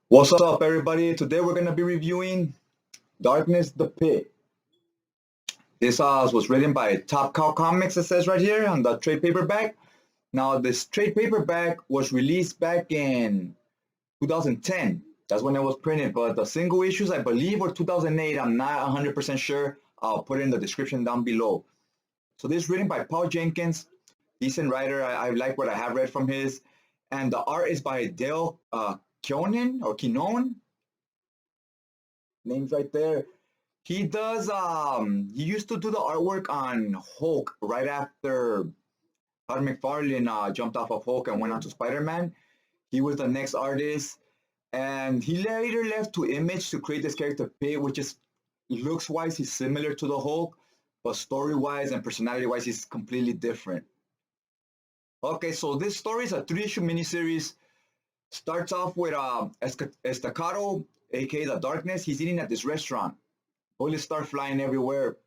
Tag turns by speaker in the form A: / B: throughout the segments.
A: What's up, everybody? Today we're going to be reviewing Darkness the Pit. This was written by Top Cow Comics, it says right here on the trade paperback. Now, this trade paperback was released back in 2010. That's when it was printed, but the single issues, I believe, were 2008. I'm not 100% sure. I'll put it in the description down below. So, this is written by Paul Jenkins, decent writer. I like what I have read from his. And the art is by Dale Keown, name's right there. He used to do the artwork on Hulk right after Todd McFarlane jumped off of Hulk and went on to Spider-Man. He was the next artist, and he later left to Image to create this character Pit, which is looks-wise he's similar to the Hulk, but story-wise and personality-wise he's completely different. Okay, so this story is a 3-issue miniseries. Starts off with Estacado, aka the Darkness. He's eating at this restaurant. Bullets start flying everywhere,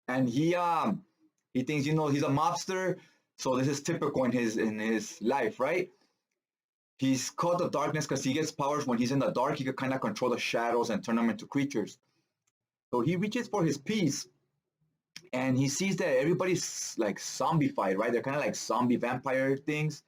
A: and he thinks he's a mobster, so this is typical in his life, right? He's called the Darkness because he gets powers when he's in the dark. He could kind of control the shadows and turn them into creatures. So he reaches for his piece, and he sees that everybody's like zombified, right? They're kind of like zombie vampire things.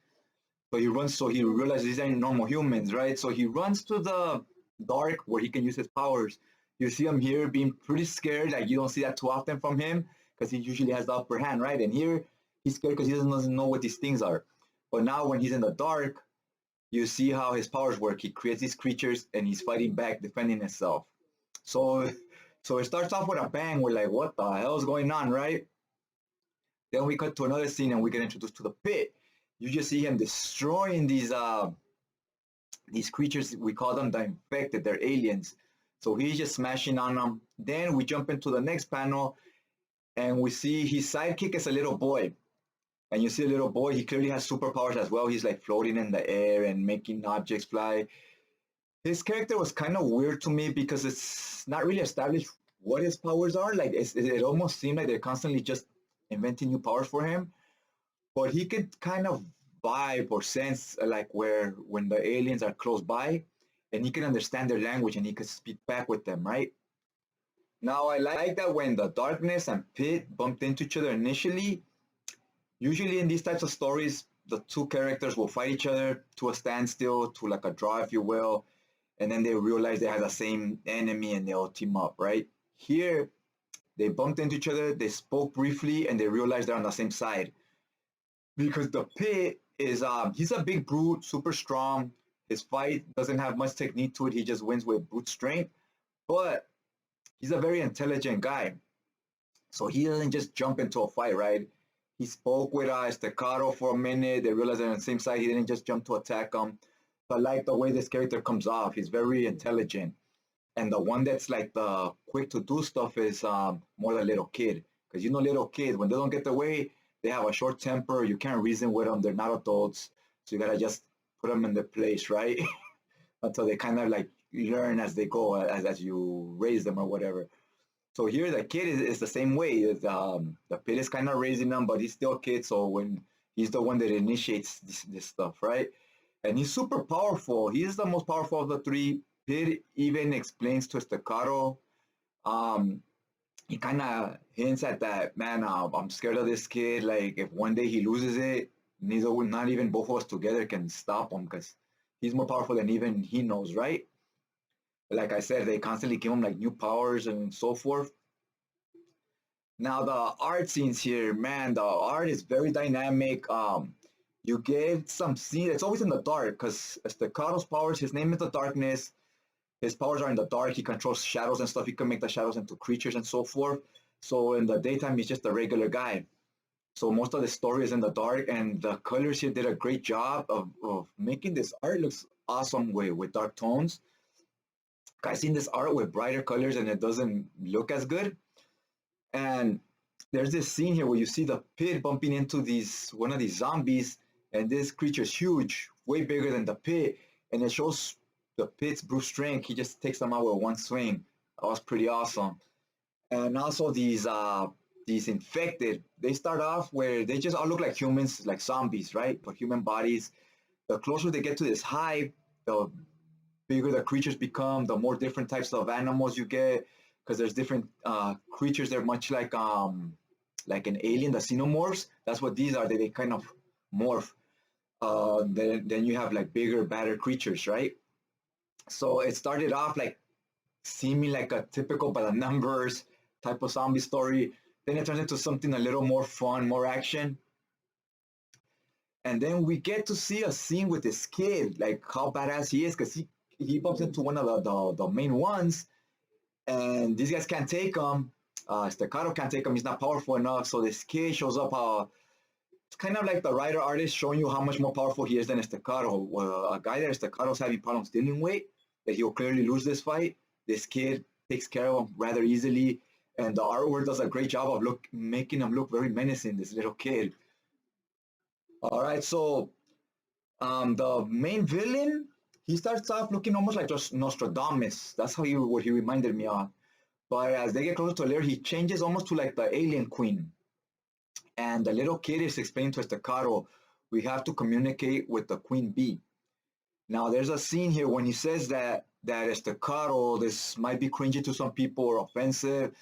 A: So he runs. So he realizes these aren't normal humans, right? So he runs to the dark where he can use his powers. You see him here being pretty scared. Like you don't see that too often from him because he usually has the upper hand, right? And here he's scared because he doesn't know what these things are. But now when he's in the dark, you see how his powers work. He creates these creatures and he's fighting back, defending himself. So so it starts off with a bang. We're like, what the hell is going on, right? Then we cut to another scene and we get introduced to the pit. You just see him destroying these creatures. We call them the infected. They're aliens. So he's just smashing on them. Then we jump into the next panel and we see his sidekick is a little boy. And you see a little boy, he clearly has superpowers as well. He's like floating in the air and making objects fly. His character was kind of weird to me because it's not really established what his powers are. Like it almost seemed like they're constantly just inventing new powers for him. But he could kind of vibe or sense like where when the aliens are close by, and he can understand their language and he could speak back with them, right? Now I like that when the Darkness and Pit bumped into each other initially. Usually in these types of stories, the two characters will fight each other to a standstill, to like a draw, if you will, and then they realize they have the same enemy and they'll team up, right? Here, they bumped into each other, they spoke briefly, and they realized they're on the same side. Because the Pit is he's a big brute, super strong. His fight doesn't have much technique to it. He just wins with brute strength. But he's a very intelligent guy. So he doesn't just jump into a fight, right? He spoke with Staccato for a minute. They realized they're on the same side. He didn't just jump to attack him. So I like the way this character comes off. He's very intelligent. And the one that's like the quick to do stuff is more the little kid. Because little kids, when they don't get their way, they have a short temper. You can't reason with them. They're not adults. So you got to just put them in their place, right? Until they kind of like learn as they go, as you raise them or whatever. So here the kid is the same way. The Pit is kind of raising them, but he's still a kid. So when he's the one that initiates this stuff, right? And he's super powerful. He's the most powerful of the three. Pit even explains to Staccato. Um, he kind of hints at that, man. I'm scared of this kid. Like if one day he loses it, not even both of us together can stop him because he's more powerful than even he knows, right? Like I said, they constantly give him like new powers and so forth. Now the art scenes here, man, the art is very dynamic. You get some scene. It's always in the dark because Staccato's powers. His name is the Darkness. His powers are in the dark. He controls shadows and stuff. He can make the shadows into creatures and so forth. So in the daytime, he's just a regular guy. So most of the story is in the dark, and the colors here did a great job of making this art looks awesome with dark tones. I've seen this art with brighter colors and it doesn't look as good. And there's this scene here where you see the Pit bumping into one of these zombies, and this creature's huge, way bigger than the Pit, and it shows the Pit's brute strength. He just takes them out with one swing. That was pretty awesome. And also these infected, they start off where they just all look like humans, like zombies, right? But human bodies. The closer they get to this hive, the bigger the creatures become, the more different types of animals you get, because there's different creatures. They're much like an alien, the xenomorphs. That's what these are. They kind of morph. Then you have like bigger, badder creatures, right? So it started off like seeming like a typical by the numbers type of zombie story. Then it turns into something a little more fun, more action. And then we get to see a scene with this kid, like how badass he is, because he bumps into one of the main ones, and these guys can't take him. Staccato can't take him. He's not powerful enough. So this kid shows up. It's kind of like the writer artist showing you how much more powerful he is than Staccato. A guy that Staccato's having problems dealing with, that he'll clearly lose this fight. This kid takes care of him rather easily, and the artwork does a great job of making him look very menacing. This little kid. All right, so the main villain, he starts off looking almost like just Nostradamus. That's what he reminded me of. But as they get closer to later, he changes almost to like the alien queen. And the little kid is explaining to Staccato, we have to communicate with the queen bee. Now there's a scene here when he says that Staccato, this might be cringy to some people or offensive.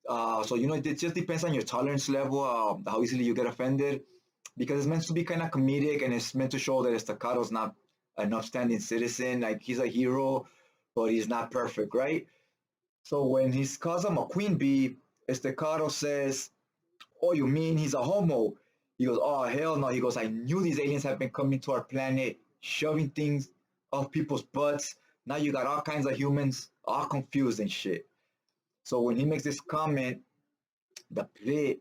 A: So it just depends on your tolerance level, how easily you get offended, because it's meant to be kind of comedic and it's meant to show that Staccato's not an upstanding citizen. Like he's a hero, but he's not perfect, right? So when he calls him a queen bee, Staccato says, "Oh, you mean he's a homo?" He goes, "Oh, hell no." He goes, "I knew these aliens have been coming to our planet, shoving things up people's butts. Now you got all kinds of humans all confused and shit." So when he makes this comment, the play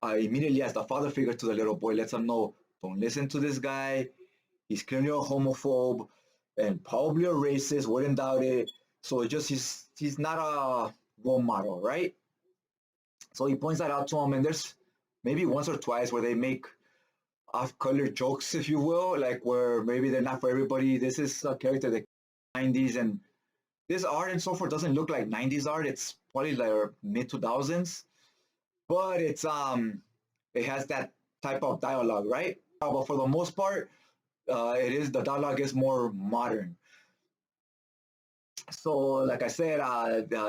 A: immediately as the father figure to the little boy lets him know, don't listen to this guy. He's clearly a homophobe and probably a racist, wouldn't doubt it. So he's not a role model, right? So he points that out to him, and there's maybe once or twice where they make off-color jokes, if you will, like where maybe they're not for everybody. This is a character that 90s, and this art and so forth doesn't look like 90s art. It's probably like mid 2000s, but it has that type of dialogue, right? But for the most part, the dialogue is more modern. So, like I said,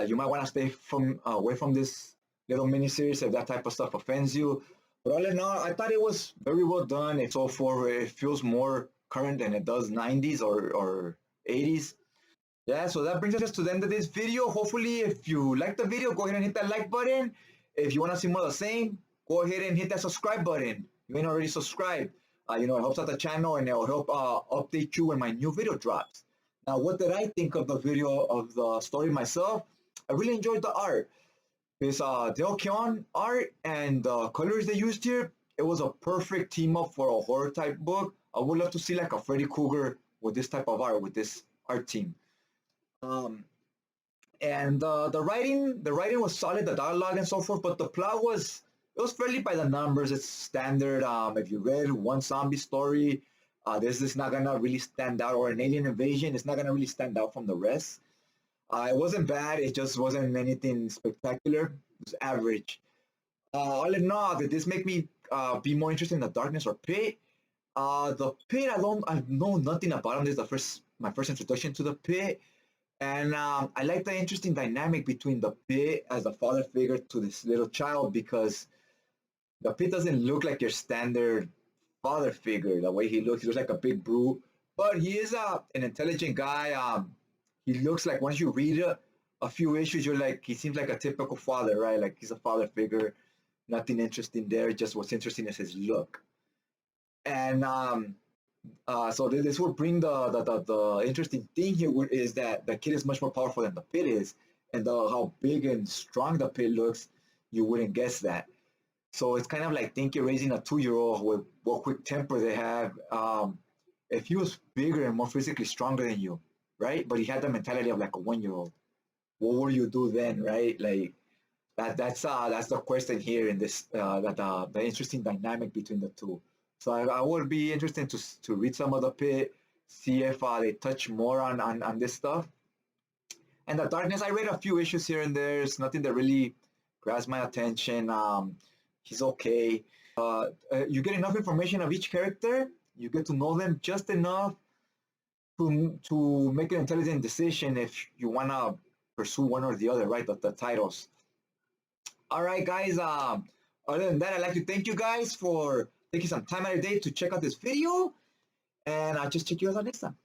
A: you might want to stay away from this little miniseries if that type of stuff offends you. But all in all, I thought it was very well done. It's all for it feels more current than it does 90s or 80s. Yeah, so that brings us to the end of this video. Hopefully, if you like the video, go ahead and hit that like button. If you want to see more of the same, go ahead and hit that subscribe button. You ain't already subscribed. It helps out the channel and it will help update you when my new video drops. Now, what did I think of the video of the story myself? I really enjoyed the art. This Del Keown art and the colors they used here, it was a perfect team up for a horror type book. I would love to see like a Freddy Krueger with this type of art, with this art team. And the writing was solid, the dialogue and so forth, but the plot was fairly by the numbers. It's standard. If you read one zombie story, this is not gonna really stand out, or an alien invasion, it's not gonna really stand out from the rest. It wasn't bad. It just wasn't anything spectacular. It was average. All in all, did this make me be more interested in the Darkness or Pit? The Pit, I know nothing about him. This is my first introduction to the Pit. And I like the interesting dynamic between the Pit as a father figure to this little child, because the Pit doesn't look like your standard father figure. The way he looks like a big brute. But he is an intelligent guy. He looks like, once you read a few issues, you're like, he seems like a typical father, right? Like he's a father figure. Nothing interesting there. Just what's interesting is his look. And so this would bring the interesting thing here is that the kid is much more powerful than the Pit is, and how big and strong the Pit looks, you wouldn't guess that. So it's kind of like thinking raising a 2-year-old with what quick temper they have. If he was bigger and more physically stronger than you, right? But he had the mentality of like a 1-year-old. What would you do then, right? Like that's the question here in this the interesting dynamic between the two. So I would be interested to read some of the Pit, see if they touch more on this stuff. And the Darkness, I read a few issues here and there. It's nothing that really grabs my attention. He's okay. You get enough information of each character. You get to know them just enough to make an intelligent decision if you want to pursue one or the other, right? The titles. All right, guys. Other than that, I'd like to thank you guys for taking some time out of your day to check out this video, and I'll just check you guys out next time.